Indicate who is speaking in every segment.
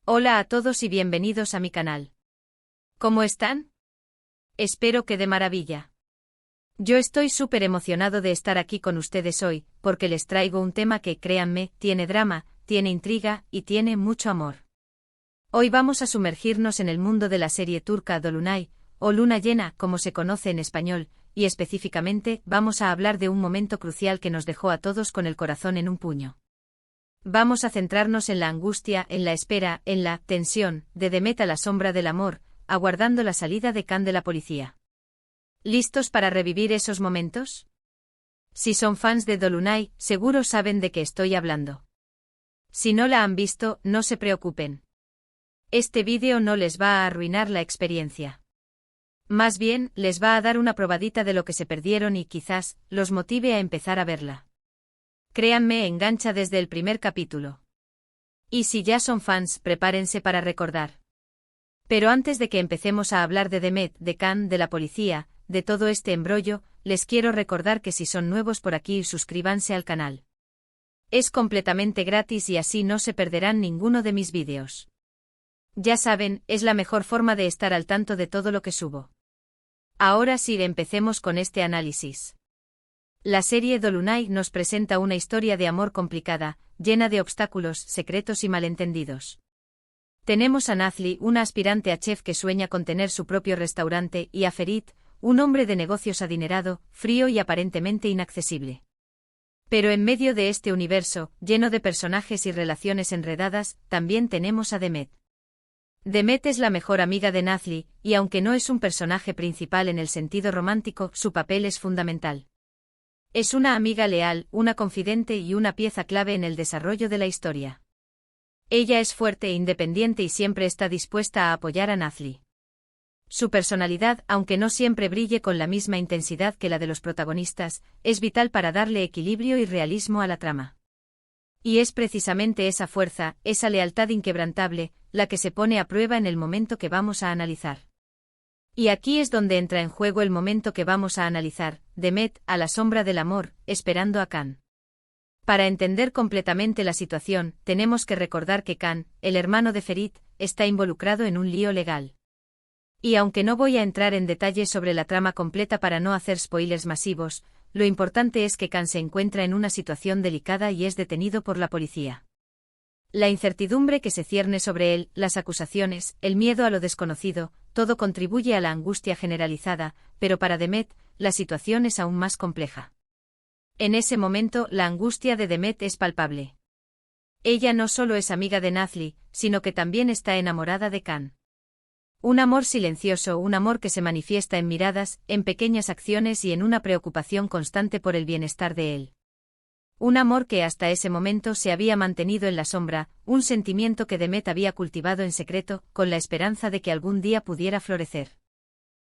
Speaker 1: Hola a todos y bienvenidos a mi canal. ¿Cómo están? Espero que de maravilla. Yo estoy súper emocionado de estar aquí con ustedes hoy, porque les traigo un tema que, créanme, tiene drama, tiene intriga y tiene mucho amor. Hoy vamos a sumergirnos en el mundo de la serie turca Dolunay, o Luna Llena, como se conoce en español, y específicamente vamos a hablar de un momento crucial que nos dejó a todos con el corazón en un puño. Vamos a centrarnos en la angustia, en la espera, en la tensión de Demet a la sombra del amor, aguardando la salida de Can de la policía. ¿Listos para revivir esos momentos? Si son fans de Dolunay, seguro saben de qué estoy hablando. Si no la han visto, no se preocupen. Este vídeo no les va a arruinar la experiencia. Más bien, les va a dar una probadita de lo que se perdieron y quizás los motive a empezar a verla. Créanme, engancha desde el primer capítulo. Y si ya son fans, prepárense para recordar. Pero antes de que empecemos a hablar de Demet, de Can, de la policía, de todo este embrollo, les quiero recordar que si son nuevos por aquí, suscríbanse al canal. Es completamente gratis y así no se perderán ninguno de mis vídeos. Ya saben, es la mejor forma de estar al tanto de todo lo que subo. Ahora sí, empecemos con este análisis. La serie Dolunay nos presenta una historia de amor complicada, llena de obstáculos, secretos y malentendidos. Tenemos a Nazli, una aspirante a chef que sueña con tener su propio restaurante, y a Ferit, un hombre de negocios adinerado, frío y aparentemente inaccesible. Pero en medio de este universo, lleno de personajes y relaciones enredadas, también tenemos a Demet. Demet es la mejor amiga de Nazli, y aunque no es un personaje principal en el sentido romántico, su papel es fundamental. Es una amiga leal, una confidente y una pieza clave en el desarrollo de la historia. Ella es fuerte e independiente y siempre está dispuesta a apoyar a Nazli. Su personalidad, aunque no siempre brille con la misma intensidad que la de los protagonistas, es vital para darle equilibrio y realismo a la trama. Y es precisamente esa fuerza, esa lealtad inquebrantable, la que se pone a prueba en el momento que vamos a analizar. Y aquí es donde entra en juego el momento que vamos a analizar, Demet, a la sombra del amor, esperando a Can. Para entender completamente la situación, tenemos que recordar que Can, el hermano de Ferit, está involucrado en un lío legal. Y aunque no voy a entrar en detalles sobre la trama completa para no hacer spoilers masivos, lo importante es que Can se encuentra en una situación delicada y es detenido por la policía. La incertidumbre que se cierne sobre él, las acusaciones, el miedo a lo desconocido, todo contribuye a la angustia generalizada, pero para Demet, la situación es aún más compleja. En ese momento, la angustia de Demet es palpable. Ella no solo es amiga de Nazli, sino que también está enamorada de Can. Un amor silencioso, un amor que se manifiesta en miradas, en pequeñas acciones y en una preocupación constante por el bienestar de él. Un amor que hasta ese momento se había mantenido en la sombra, un sentimiento que Demet había cultivado en secreto, con la esperanza de que algún día pudiera florecer.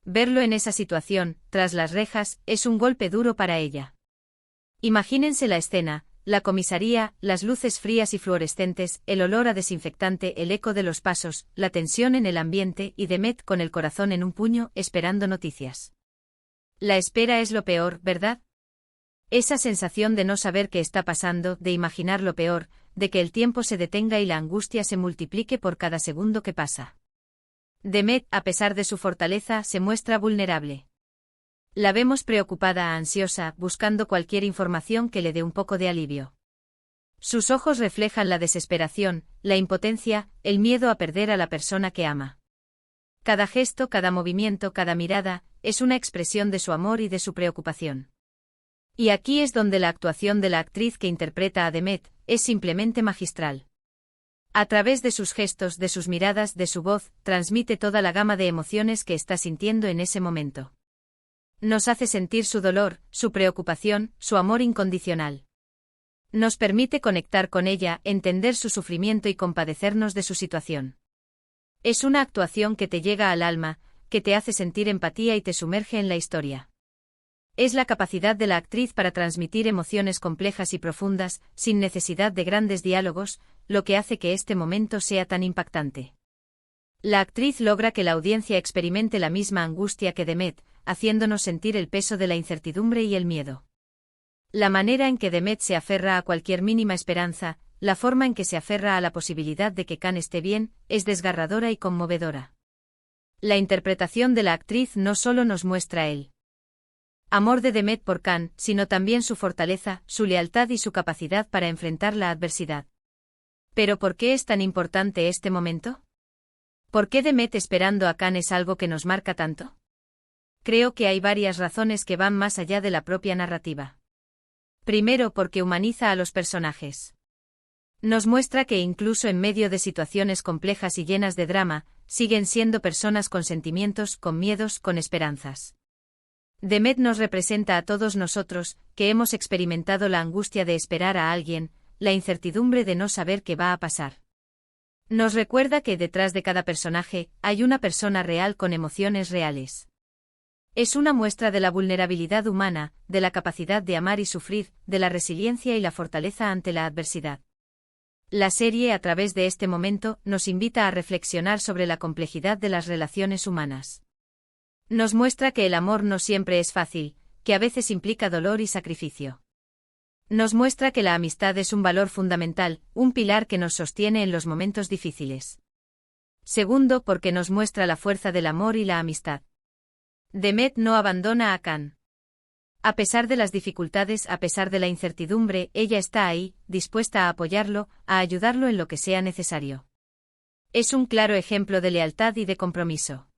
Speaker 1: Verlo en esa situación, tras las rejas, es un golpe duro para ella. Imagínense la escena, la comisaría, las luces frías y fluorescentes, el olor a desinfectante, el eco de los pasos, la tensión en el ambiente y Demet con el corazón en un puño, esperando noticias. La espera es lo peor, ¿verdad? Esa sensación de no saber qué está pasando, de imaginar lo peor, de que el tiempo se detenga y la angustia se multiplique por cada segundo que pasa. Demet, a pesar de su fortaleza, se muestra vulnerable. La vemos preocupada, ansiosa, buscando cualquier información que le dé un poco de alivio. Sus ojos reflejan la desesperación, la impotencia, el miedo a perder a la persona que ama. Cada gesto, cada movimiento, cada mirada, es una expresión de su amor y de su preocupación. Y aquí es donde la actuación de la actriz que interpreta a Demet es simplemente magistral. A través de sus gestos, de sus miradas, de su voz, transmite toda la gama de emociones que está sintiendo en ese momento. Nos hace sentir su dolor, su preocupación, su amor incondicional. Nos permite conectar con ella, entender su sufrimiento y compadecernos de su situación. Es una actuación que te llega al alma, que te hace sentir empatía y te sumerge en la historia. Es la capacidad de la actriz para transmitir emociones complejas y profundas, sin necesidad de grandes diálogos, lo que hace que este momento sea tan impactante. La actriz logra que la audiencia experimente la misma angustia que Demet, haciéndonos sentir el peso de la incertidumbre y el miedo. La manera en que Demet se aferra a cualquier mínima esperanza, la forma en que se aferra a la posibilidad de que Khan esté bien, es desgarradora y conmovedora. La interpretación de la actriz no solo nos muestra el amor de Demet por Khan, sino también su fortaleza, su lealtad y su capacidad para enfrentar la adversidad. ¿Pero por qué es tan importante este momento? ¿Por qué Demet esperando a Khan es algo que nos marca tanto? Creo que hay varias razones que van más allá de la propia narrativa. Primero, porque humaniza a los personajes. Nos muestra que incluso en medio de situaciones complejas y llenas de drama, siguen siendo personas con sentimientos, con miedos, con esperanzas. Demet nos representa a todos nosotros, que hemos experimentado la angustia de esperar a alguien, la incertidumbre de no saber qué va a pasar. Nos recuerda que detrás de cada personaje, hay una persona real con emociones reales. Es una muestra de la vulnerabilidad humana, de la capacidad de amar y sufrir, de la resiliencia y la fortaleza ante la adversidad. La serie, a través de este momento, nos invita a reflexionar sobre la complejidad de las relaciones humanas. Nos muestra que el amor no siempre es fácil, que a veces implica dolor y sacrificio. Nos muestra que la amistad es un valor fundamental, un pilar que nos sostiene en los momentos difíciles. Segundo, porque nos muestra la fuerza del amor y la amistad. Demet no abandona a Khan. A pesar de las dificultades, a pesar de la incertidumbre, ella está ahí, dispuesta a apoyarlo, a ayudarlo en lo que sea necesario. Es un claro ejemplo de lealtad y de compromiso.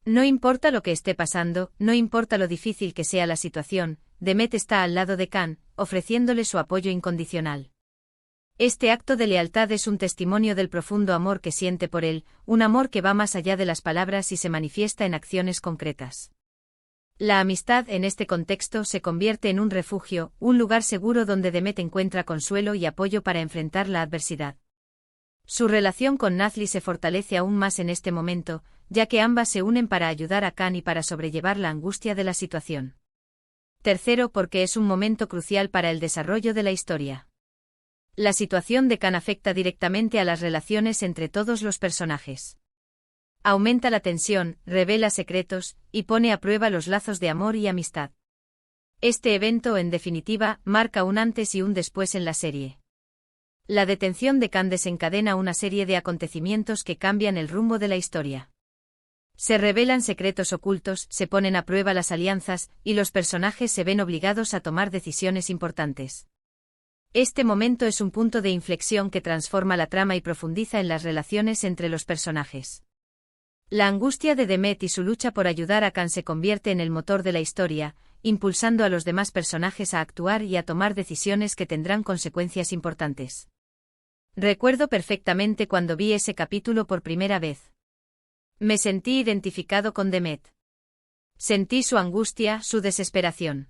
Speaker 1: No importa lo que esté pasando, no importa lo difícil que sea la situación, Demet está al lado de Khan, ofreciéndole su apoyo incondicional. Este acto de lealtad es un testimonio del profundo amor que siente por él, un amor que va más allá de las palabras y se manifiesta en acciones concretas. La amistad en este contexto se convierte en un refugio, un lugar seguro donde Demet encuentra consuelo y apoyo para enfrentar la adversidad. Su relación con Nazli se fortalece aún más en este momento, ya que ambas se unen para ayudar a Khan y para sobrellevar la angustia de la situación. Tercero, porque es un momento crucial para el desarrollo de la historia. La situación de Khan afecta directamente a las relaciones entre todos los personajes. Aumenta la tensión, revela secretos, y pone a prueba los lazos de amor y amistad. Este evento, en definitiva, marca un antes y un después en la serie. La detención de Khan desencadena una serie de acontecimientos que cambian el rumbo de la historia. Se revelan secretos ocultos, se ponen a prueba las alianzas, y los personajes se ven obligados a tomar decisiones importantes. Este momento es un punto de inflexión que transforma la trama y profundiza en las relaciones entre los personajes. La angustia de Demet y su lucha por ayudar a Khan se convierte en el motor de la historia, impulsando a los demás personajes a actuar y a tomar decisiones que tendrán consecuencias importantes. Recuerdo perfectamente cuando vi ese capítulo por primera vez. Me sentí identificado con Demet. Sentí su angustia, su desesperación.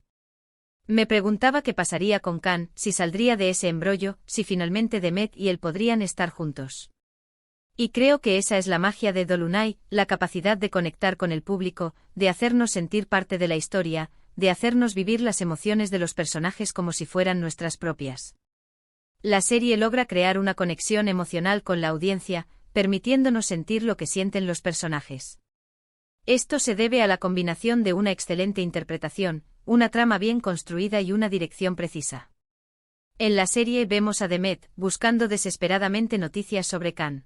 Speaker 1: Me preguntaba qué pasaría con Khan, si saldría de ese embrollo, si finalmente Demet y él podrían estar juntos. Y creo que esa es la magia de Dolunay, la capacidad de conectar con el público, de hacernos sentir parte de la historia, de hacernos vivir las emociones de los personajes como si fueran nuestras propias. La serie logra crear una conexión emocional con la audiencia, permitiéndonos sentir lo que sienten los personajes. Esto se debe a la combinación de una excelente interpretación, una trama bien construida y una dirección precisa. En la serie vemos a Demet buscando desesperadamente noticias sobre Khan.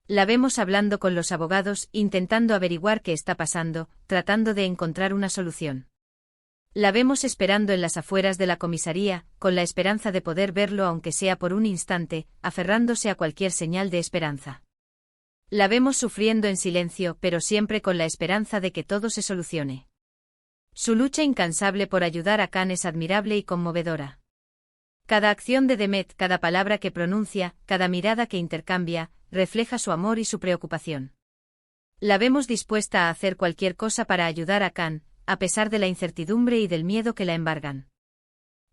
Speaker 1: La vemos hablando con los abogados, intentando averiguar qué está pasando, tratando de encontrar una solución. La vemos esperando en las afueras de la comisaría, con la esperanza de poder verlo aunque sea por un instante, aferrándose a cualquier señal de esperanza. La vemos sufriendo en silencio, pero siempre con la esperanza de que todo se solucione. Su lucha incansable por ayudar a Khan es admirable y conmovedora. Cada acción de Demet, cada palabra que pronuncia, cada mirada que intercambia, refleja su amor y su preocupación. La vemos dispuesta a hacer cualquier cosa para ayudar a Khan, a pesar de la incertidumbre y del miedo que la embargan.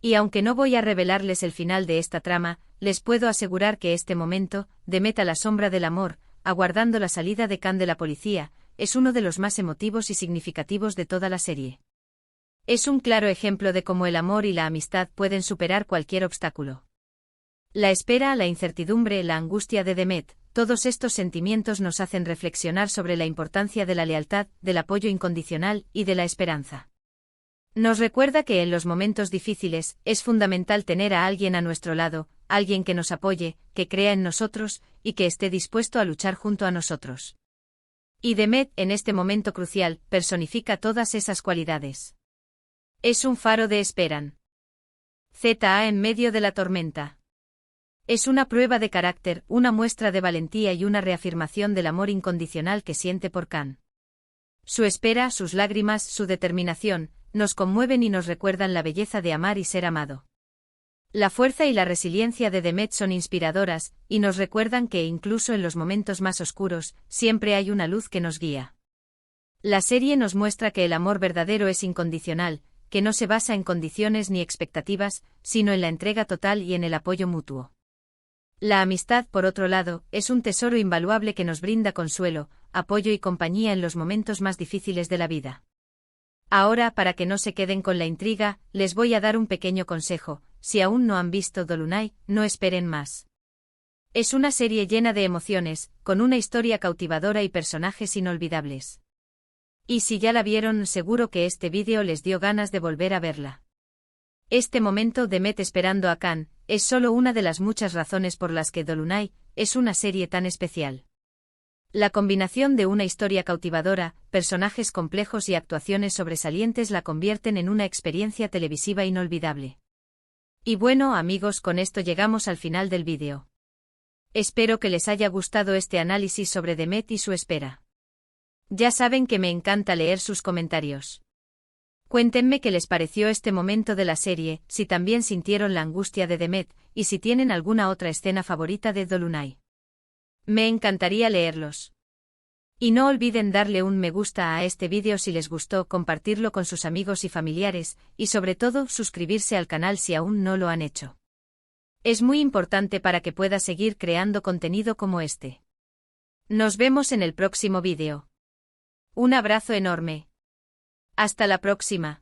Speaker 1: Y aunque no voy a revelarles el final de esta trama, les puedo asegurar que este momento, Demet a la sombra del amor, aguardando la salida de Khan de la policía, es uno de los más emotivos y significativos de toda la serie. Es un claro ejemplo de cómo el amor y la amistad pueden superar cualquier obstáculo. La espera, la incertidumbre, la angustia de Demet, todos estos sentimientos nos hacen reflexionar sobre la importancia de la lealtad, del apoyo incondicional y de la esperanza. Nos recuerda que en los momentos difíciles, es fundamental tener a alguien a nuestro lado, alguien que nos apoye, que crea en nosotros, y que esté dispuesto a luchar junto a nosotros. Y Demet, en este momento crucial, personifica todas esas cualidades. Es un faro de esperanza. ZA en medio de la tormenta. Es una prueba de carácter, una muestra de valentía y una reafirmación del amor incondicional que siente por Khan. Su espera, sus lágrimas, su determinación, nos conmueven y nos recuerdan la belleza de amar y ser amado. La fuerza y la resiliencia de Demet son inspiradoras, y nos recuerdan que incluso en los momentos más oscuros, siempre hay una luz que nos guía. La serie nos muestra que el amor verdadero es incondicional, que no se basa en condiciones ni expectativas, sino en la entrega total y en el apoyo mutuo. La amistad, por otro lado, es un tesoro invaluable que nos brinda consuelo, apoyo y compañía en los momentos más difíciles de la vida. Ahora, para que no se queden con la intriga, les voy a dar un pequeño consejo: si aún no han visto Dolunay, no esperen más. Es una serie llena de emociones, con una historia cautivadora y personajes inolvidables. Y si ya la vieron, seguro que este vídeo les dio ganas de volver a verla. Este momento de Demet esperando a Khan es solo una de las muchas razones por las que Dolunay es una serie tan especial. La combinación de una historia cautivadora, personajes complejos y actuaciones sobresalientes la convierten en una experiencia televisiva inolvidable. Y bueno, amigos, con esto llegamos al final del vídeo. Espero que les haya gustado este análisis sobre Demet y su espera. Ya saben que me encanta leer sus comentarios. Cuéntenme qué les pareció este momento de la serie, si también sintieron la angustia de Demet, y si tienen alguna otra escena favorita de Dolunay. Me encantaría leerlos. Y no olviden darle un me gusta a este vídeo si les gustó, compartirlo con sus amigos y familiares, y sobre todo suscribirse al canal si aún no lo han hecho. Es muy importante para que pueda seguir creando contenido como este. Nos vemos en el próximo vídeo. Un abrazo enorme. Hasta la próxima.